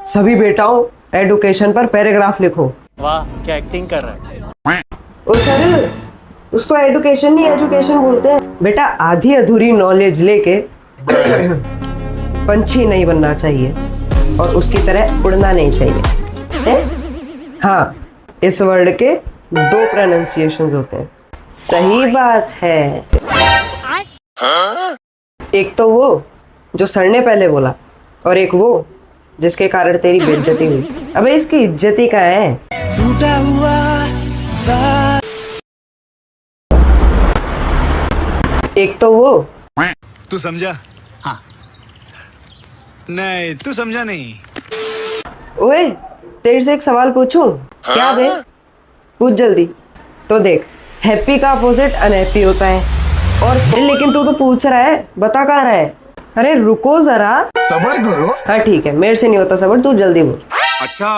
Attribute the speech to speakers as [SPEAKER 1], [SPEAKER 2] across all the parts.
[SPEAKER 1] सभी बेटाओं एडुकेशन पर पैराग्राफ लिखो।
[SPEAKER 2] वाह क्या एक्टिंग कर रहा है।
[SPEAKER 1] ओ सर, उसको एडुकेशन नहीं एजुकेशन बोलते हैं। बेटा आधी अधूरी नॉलेज लेके पंछी नहीं बनना चाहिए और उसकी तरह उड़ना नहीं चाहिए है? हाँ, इस वर्ड के 2 प्रोनाउंसिएशंस होते हैं। सही बात है। एक तो वो जो सर ने पहले बोला और एक वो जिसके कारण तेरी बेइज्जती हुई। अबे इसकी इज्जती का है। टूटा हुआ एक तो वो।
[SPEAKER 3] तू समझा? हाँ। नहीं तू समझा नहीं।
[SPEAKER 1] ओए तेरे से एक सवाल पूछूं? क्या बे? पूछ जल्दी। तो देख, हैप्पी का अपोजिट अनहैप्पी होता है। और लेकिन तू तो पूछ रहा है, बता कहाँ रहा है? अरे रुको जरा,
[SPEAKER 3] सबर करो।
[SPEAKER 1] हाँ ठीक है, मेरे से नहीं होता सबर, तू जल्दी बोल।
[SPEAKER 3] अच्छा।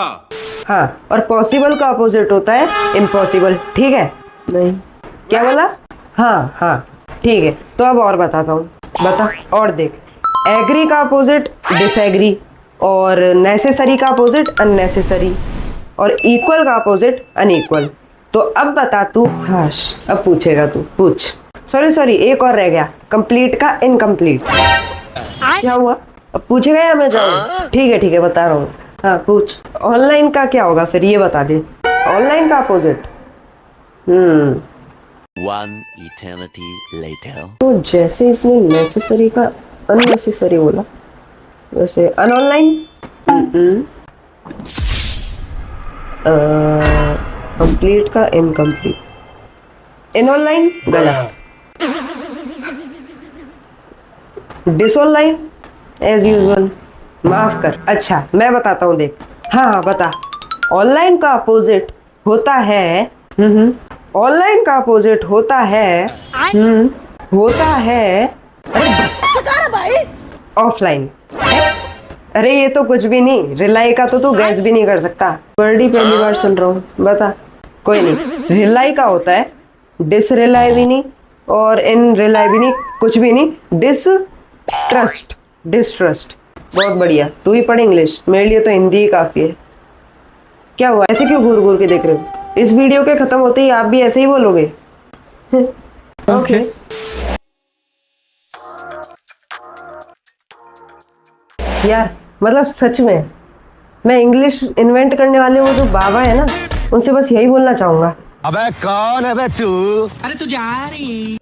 [SPEAKER 1] हाँ, और पॉसिबल का अपोजिट होता है इम्पॉसिबल, ठीक है? नहीं। क्या बोला? हाँ हाँ ठीक है, तो अब और बताता हूँ। बता और देख, एग्री का अपोजिट डिसएग्री, और नेसेसरी का अपोजिट अननेसेसरी, और इक्वल का अपोजिट अनइक्वल। तो अब बता तू। हाश, अब पूछेगा तू, पूछ। सॉरी एक और रह गया, कंप्लीट का इनकम्प्लीट। क्या हुआ? अब पूछेगा या मैं जाऊँ? ठीक है बता रहा हूँ। हाँ पूछ। ऑनलाइन का क्या होगा फिर, ये बता दे। ऑनलाइन का अपोजिट।
[SPEAKER 4] One eternity later.
[SPEAKER 1] तो जैसे इसने नेसेसरी का अननेसेसरी बोला, वैसे अनऑनलाइन। कंप्लीट का इनकम्प्लीट। इन ऑनलाइन गलत। डिसऑनलाइन एज यूजुअल। माफ कर। अच्छा मैं बताता हूँ, देख। हाँ बता। ऑनलाइन का अपोजिट होता है ऑनलाइन का अपोजिट होता है अरे बस ऑफलाइन। अरे ये तो कुछ भी नहीं, रिलाई का तो तू गैस भी नहीं कर सकता। वर्ड ही पहली बार सुन रहा हूँ, बता। कोई नहीं, रिलाई का होता है डिसरिलाई भी नहीं और इन रिलाई भी नहीं, कुछ भी नहीं। डिस्ट्रस्ट। बहुत बढ़िया, तू ही पढ़ इंग्लिश, मेरे लिए तो हिंदी ही काफी है। क्या हुआ, ऐसे क्यों घूर घूर के देख रहे हो? इस वीडियो के खत्म होते ही आप भी ऐसे ही बोलोगे? ओके। यार मतलब सच में मैं इंग्लिश इन्वेंट करने वाले वो जो बाबा है ना, उनसे बस यही बोलना चाहूंगा।
[SPEAKER 3] अबे कौन है बे तू?
[SPEAKER 5] अरे तू जा रही।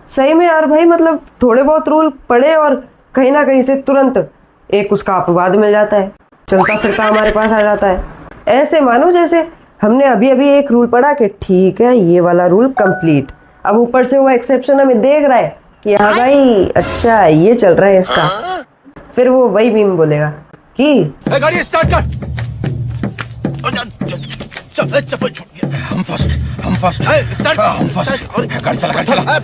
[SPEAKER 1] सही में यार भाई, मतलब थोड़े बहुत रूल पढ़े और कहीं ना कहीं से तुरंत एक उसका अपवाद मिल जाता है, चलता फिरता हमारे पास आ जाता है। ऐसे मानो जैसे हमने अभी अभी एक रूल पढ़ा कि ठीक है ये वाला रूल कंप्लीट, अब ऊपर से वो एक्सेप्शन हमें देख रहा है कि हाँ भाई अच्छा ये चल रहा है इसका, फिर वो वही बीम बोलेगा कि
[SPEAKER 3] गाड़ी स्टार्ट कर। चप्पल छूट गया। हम फर्स्ट गाड़ी चला।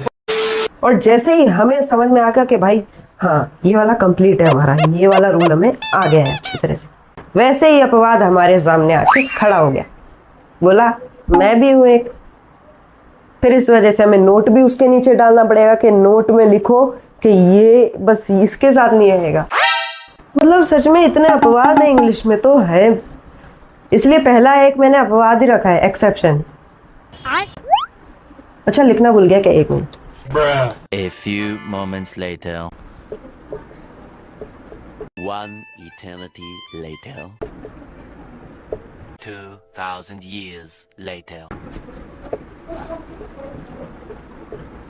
[SPEAKER 1] और जैसे ही हमें समझ में आ गया कि भाई हाँ ये वाला कंप्लीट है हमारा, ये वाला रूल हमें आ गया है अच्छी तरह से, वैसे ही अपवाद हमारे सामने आके खड़ा हो गया, बोला मैं भी हूं एक। फिर इस वजह से हमें नोट भी उसके नीचे डालना पड़ेगा कि नोट में लिखो कि ये बस इसके साथ नहीं रहेगा। मतलब सच में इतने अपवाद है इंग्लिश में तो है, इसलिए पहला एक मैंने अपवाद ही रखा है, एक्सेप्शन। अच्छा लिखना भूल गया क्या? 1 minute.
[SPEAKER 4] A few moments later. One eternity later. 2000 years later.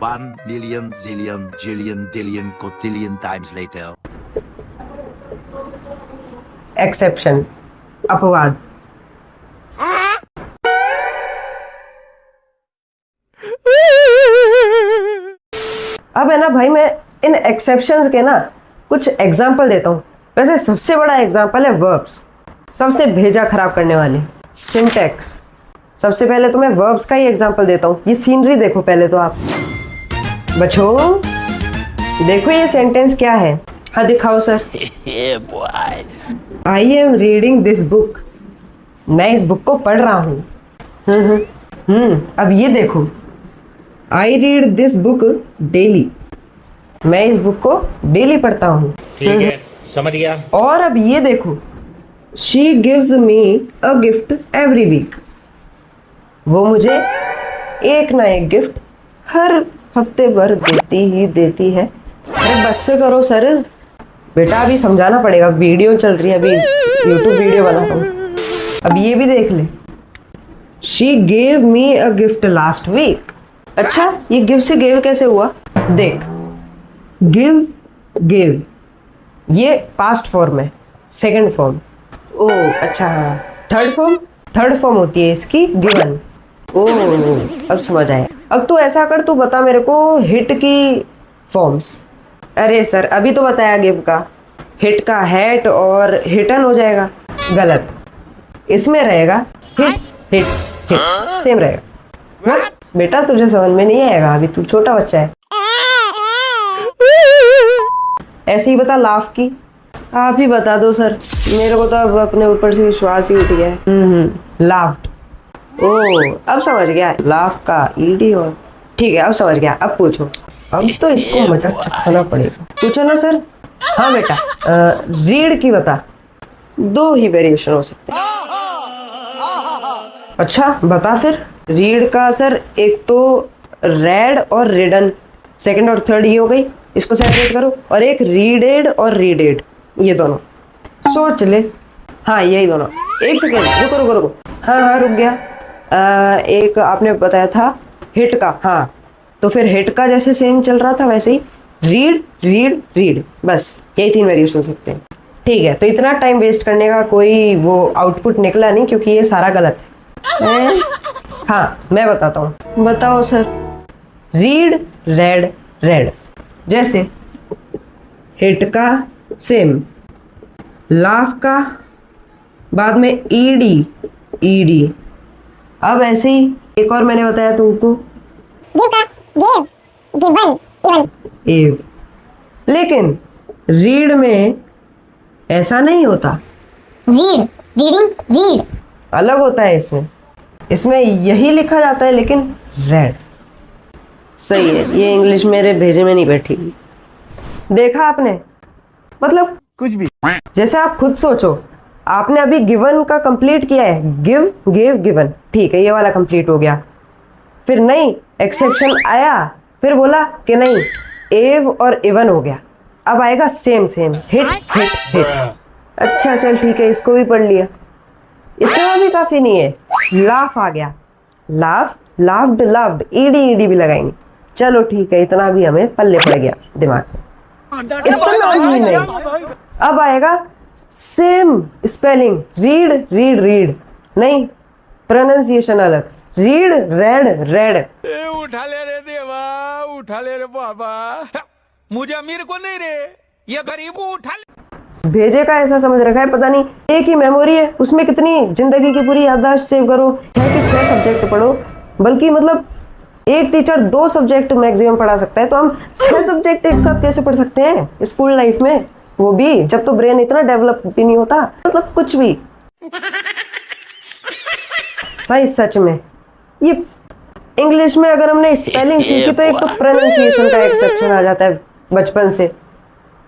[SPEAKER 6] 1 million zillion jillion dillion cotillion times later.
[SPEAKER 1] Exception, अपवाद। अब है ना भाई, मैं इन एक्सेप्शंस के ना कुछ एग्जाम्पल देता हूँ। वैसे सबसे बड़ा एग्जाम्पल है वर्ब्स, सबसे भेजा खराब करने वाले। सिंटैक्स, सबसे पहले तो मैं वर्ब्स का ही एग्जाम्पल देता हूँ। ये सीनरी देखो पहले तो आप बच्चों, देखो ये सेंटेंस क्या है। हाँ दिखाओ sir. I am reading this book, मैं इस बुक को पढ़ रहा हूँ। अब ये देखो, I read this book daily, मैं इस बुक को डेली पढ़ता हूँ।
[SPEAKER 7] ठीक है,
[SPEAKER 5] समझ गया।
[SPEAKER 1] और अब ये देखो, she gives me a gift every week. वो मुझे एक ना एक गिफ्ट हर हफ्ते भर देती है। अरे बस से करो सर, बेटा अभी समझाना पड़ेगा, वीडियो चल रही है, अभी यूट्यूब वीडियो बना रहा हूँ। अब ये भी देख ले, she gave me a gift last week. अच्छा, ये गिव से गेव कैसे हुआ? देख, गिव गेव ये पास्ट फॉर्म है, सेकंड फॉर्म। ओ अच्छा, हाँ थर्ड फॉर्म होती है इसकी गिवन। ओ अब समझ आया। अब तू ऐसा कर, तू बता मेरे को हिट की फॉर्म्स। अरे सर अभी तो बताया गिव का, हिट का हैट और हिटन हो जाएगा। गलत, इसमें रहेगा हिट हिट हिट, सेम रहेगा। हाँ? बेटा तुझे समझ में नहीं आएगा, अभी तू छोटा बच्चा है। ऐसे ही बता लाफ की। आप ही बता दो सर, मेरे को तो अब अपने ऊपर से विश्वास ही उठ गया है। लाफ्ड। ओ अब समझ गया, लाफ का ईडी और ठीक है, अब समझ गया। अब पूछो, अब तो इसको मजा चखाना पड़ेगा। पूछो ना सर। हाँ बेटा, रीड की बता। दो ही वेरिएशन हो सकते हैं। अच्छा बता फिर। रीड का सर एक तो रेड और रिडन, सेकंड और थर्ड ये हो गई, इसको सेपरेट करो। और एक रीडेड और रीडेड, ये दोनों सोच ले। हाँ यही दोनों। एक सेकेंड, रुको। हाँ रुक गया। एक आपने बताया था हिट का, हाँ तो फिर हिट का जैसे सेम चल रहा था वैसे ही रीड रीड रीड, बस यही तीन वेरिएशन हो सकते हैं। ठीक है, तो इतना टाइम वेस्ट करने का कोई वो आउटपुट निकला नहीं, क्योंकि ये सारा गलत है। हाँ मैं बताता हूँ। बताओ सर। रीड रेड रेड, जैसे हिट का सेम, लाफ का बाद में ईडी ईडी। अब ऐसे ही एक और मैंने बताया तुमको,
[SPEAKER 7] गिव का गिव, गिवन इवन।
[SPEAKER 1] एव। लेकिन रीड में ऐसा नहीं होता।
[SPEAKER 7] रीड रीडिंग रीड
[SPEAKER 1] अलग होता है इसमें यही लिखा जाता है, लेकिन रेड। सही है, ये इंग्लिश मेरे भेजे में नहीं बैठी। देखा आपने, मतलब
[SPEAKER 3] कुछ भी।
[SPEAKER 1] जैसे आप खुद सोचो, आपने अभी गिवन का कंप्लीट किया है, गिव गेव गिवन, ठीक है ये वाला कंप्लीट हो गया। फिर नहीं, एक्सेप्शन आया, फिर बोला कि नहीं एव और इवन हो गया। अब आएगा सेम हिट हिट हिट। अच्छा चल ठीक है, इसको भी पढ़ लिया, इतना भी काफी नहीं है। लाफ आ गया, laugh laughed laughed, ED ED भी लगाएंगे। चलो ठीक है, इतना भी हमें पल्ले पड़ गया दिमाग में। इतना ही नहीं, अब आएगा same spelling, read read read, नहीं प्रोनाउंसिएशन अलग, रीड रेड रेड।
[SPEAKER 5] उठा ले रे देवा, उठा ले रे बाबा, मुझे अमीर को नहीं रे, ये गरीब को उठा ले।
[SPEAKER 1] भेजे का ऐसा समझ रखा है, पता नहीं एक ही मेमोरी है, उसमें कितनी जिंदगी की पूरी याददाश्त सेव करो, है कि 6 सब्जेक्ट पढ़ो। बल्कि मतलब एक टीचर 2 सब्जेक्ट मैक्सिमम पढ़ा सकता है, तो हम 6 सब्जेक्ट एक साथ कैसे पढ़ सकते हैं स्कूल लाइफ में, वो भी जब तो ब्रेन इतना डेवलप भी नहीं होता। मतलब कुछ भी भाई सच में। ये इंग्लिश में अगर हमने स्पेलिंग सीखी तो एक तो प्रोनाउंसिएशन का एक्सेप्शन आ जाता है बचपन से।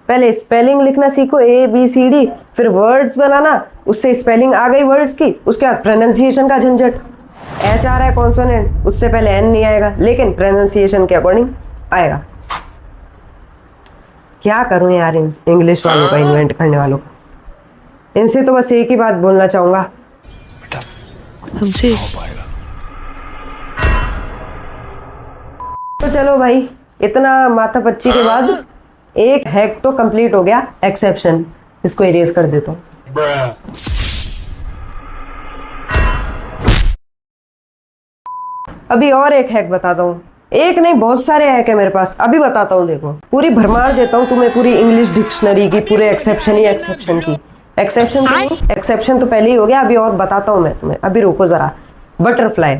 [SPEAKER 1] पहले स्पेलिंग लिखना सीखो, ABCD, फिर वर्ड्स बनाना, उससे स्पेलिंग आ गई वर्ड्स की, उसके बाद प्रोनाउंसिएशन का झंझट। H आ रहा है कॉन्सोनेंट, उससे पहले N नहीं आएगा, लेकिन प्रोनाउंसिएशन के अकॉर्डिंग आएगा। क्या करूं यार इंग्लिश वालों का, इन्वेंट करने वालों का। इनसे तो बस एक ही बात बोलना चाहूंगा, हमसे तो चलो भाई, इतना माथा पच्ची के बाद एक हैक तो कंप्लीट हो गया, एक्सेप्शन। इसको इरेज कर देता हूं। अभी और एक हैक बताता हूँ, एक नहीं बहुत सारे हैक है मेरे पास, अभी बताता हूँ। देखो पूरी भरमार देता हूँ तुम्हें, पूरी इंग्लिश डिक्शनरी की, पूरे एक्सेप्शन ही एक्सेप्शन की। एक्सेप्शन तो पहले ही हो गया, अभी और बताता हूँ मैं तुम्हें, अभी रुको जरा। बटरफ्लाई,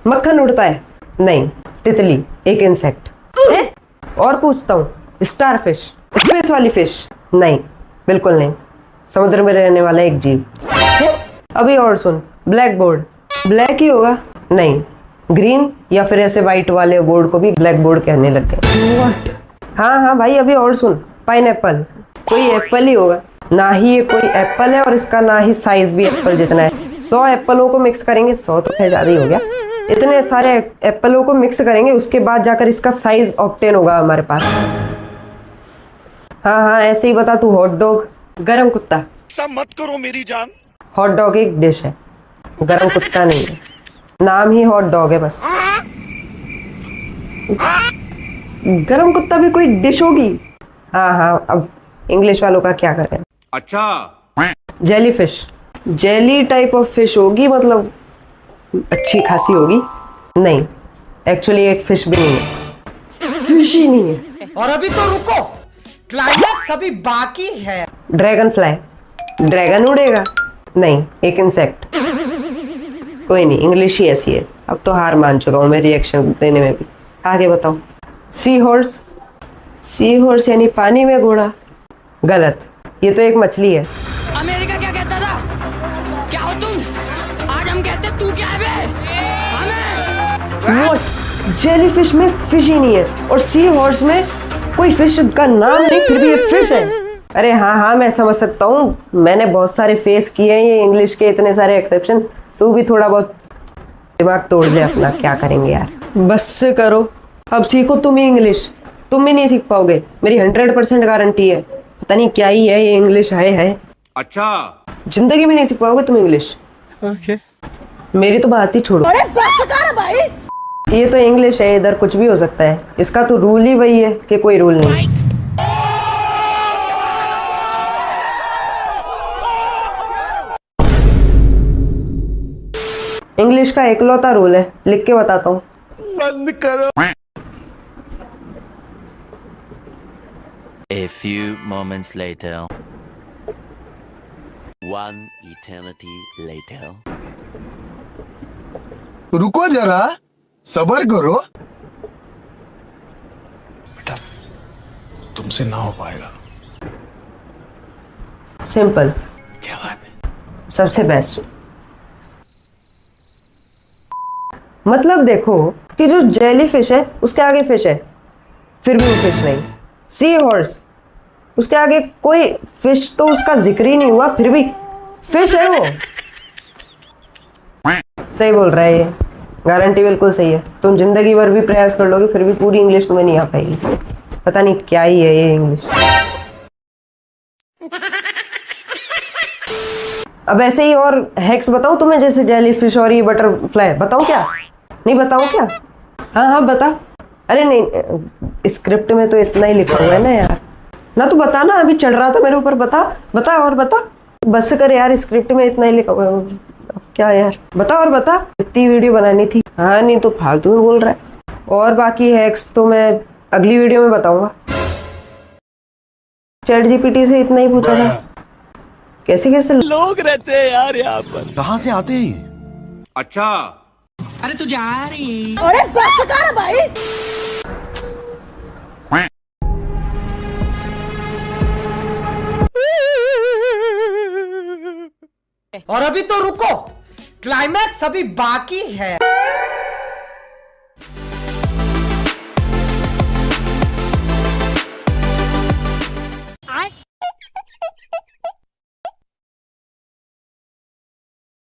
[SPEAKER 1] मक्खन उड़ता है, नहीं तितली एक इंसेक्ट है। और पूछता हूँ, स्टारफिश स्पेस वाली फिश, नहीं बिल्कुल नहीं, समुद्र में रहने वाला एक जीव है। अभी और सुन, ब्लैक बोर्ड ब्लैक ही होगा, नहीं ग्रीन, या फिर ऐसे व्हाइट वाले बोर्ड को भी ब्लैक बोर्ड कहने लग गए। हाँ भाई, अभी और सुन, पाइनएप्पल कोई एप्पल ही होगा। ना ही ये कोई एप्पल है और इसका ना ही साइज भी एप्पल जितना है। 100 एप्पलों को मिक्स करेंगे, 100 तो खैर ज्यादा ही हो गया, इतने सारे एप्पलों को मिक्स करेंगे, उसके बाद जाकर इसका साइज ऑब्टेन होगा हमारे पास। हाँ हाँ ऐसे ही बता तू। हॉट डॉग, गरम कुत्ता।
[SPEAKER 3] सब मत करो मेरी जान।
[SPEAKER 1] हॉट डॉग एक डिश है, गरम कुत्ता नहीं है, नाम ही हॉट डॉग है बस। गरम कुत्ता भी कोई डिश होगी? हाँ हाँ अब इंग्लिश वालों का क्या करें।
[SPEAKER 3] अच्छा
[SPEAKER 1] jelly fish, jelly type of fish होगी, मतलब अच्छी खासी होगी। नहीं एक्चुअली एक फिश भी नहीं है, फिश ही नहीं है।
[SPEAKER 8] और अभी तो रुको, क्लाइमैक्स अभी बाकी है।
[SPEAKER 1] ड्रैगन फ्लाई, ड्रैगन उड़ेगा? नहीं, एक इंसेक्ट। कोई नहीं, इंग्लिश ही ऐसी है। अब तो हार मान चुका हूँ मैं रिएक्शन देने में भी। आगे बताओ। सी हॉर्स, सी हॉर्स यानी पानी में घोड़ा? गलत, ये तो एक मछली है।
[SPEAKER 8] अमेरिका क्या कहता था? क्या हो तुम? आज हम कहते तू क्या है बे? हमें
[SPEAKER 1] वो जेली फिश में फिश ही नहीं है और सी हॉर्स में कोई फिश का नाम नहीं, फिर भी ये फिश है। अरे हाँ हाँ मैं समझ सकता हूँ, मैंने बहुत सारे फेस किए हैं ये इंग्लिश के, इतने सारे एक्सेप्शन। तू भी थोड़ा बहुत दिमाग तोड़ दे अपना, क्या करेंगे यार। बस करो, अब सीखो तुम ही इंग्लिश। तुम भी नहीं सीख पाओगे, मेरी 100% गारंटी है। पता नहीं क्या ही है ये इंग्लिश है।
[SPEAKER 3] अच्छा
[SPEAKER 1] जिंदगी में नहीं सीख पाओगे तुम इंग्लिश। मेरी तो बात ही छोड़ो।
[SPEAKER 8] अरे बस कर भाई।
[SPEAKER 1] ये तो इंग्लिश है, इधर कुछ भी हो सकता है। इसका तो रूल ही वही है कि कोई रूल नहीं। इंग्लिश का इकलौता रूल है, लिख के बताता हूँ।
[SPEAKER 3] बंद करो।
[SPEAKER 4] A few moments later. One eternity later.
[SPEAKER 3] रुको जरा, सबर करो। बेटा तुमसे ना हो पाएगा।
[SPEAKER 1] सिंपल,
[SPEAKER 3] क्या बात है?
[SPEAKER 1] सबसे बेस्ट। मतलब देखो कि जो जेली फिश है उसके आगे फिश है, फिर भी वो फिश नहीं। सी हॉर्स, उसके आगे कोई फिश तो उसका जिक्र ही नहीं हुआ, फिर भी फिश है वो। सही बोल रहा है ये, गारंटी बिल्कुल सही है। तुम जिंदगी भर भी प्रयास कर लोगे फिर भी पूरी इंग्लिश तुम्हें नहीं आ पाएगी। पता नहीं क्या ही है ये इंग्लिश। अब ऐसे ही और हैक्स बताऊं तुम्हें, जैसे जेली फिश और ये बटरफ्लाई? बताऊं क्या? नहीं बताऊं क्या? हाँ हाँ बता। अरे नहीं, स्क्रिप्ट में तो इतना ही लिखा हुआ है ना यार। ना तो बता ना, अभी चढ़ रहा था मेरे ऊपर। बता बता और बता, बस कर यार, स्क्रिप्ट में इतना ही लिखा हुआ है। अब क्या यार, बता और बता। इतनी वीडियो बनानी थी। हाँ नहीं तो फालतू में बोल रहा है। और बाकी हैक्स तो मैं अगली वीडियो में बताऊंगा। चैट जीपीटी से इतना ही पूछा था। कैसे कैसे
[SPEAKER 2] लोग रहते हैं यार यहाँ पर।
[SPEAKER 3] कहाँ से आते हैं? अच्छा
[SPEAKER 8] अरे तू जा रही।
[SPEAKER 7] अरे बस कर भाई।
[SPEAKER 8] और अभी तो रुको, क्लाइमैक्स अभी बाकी है।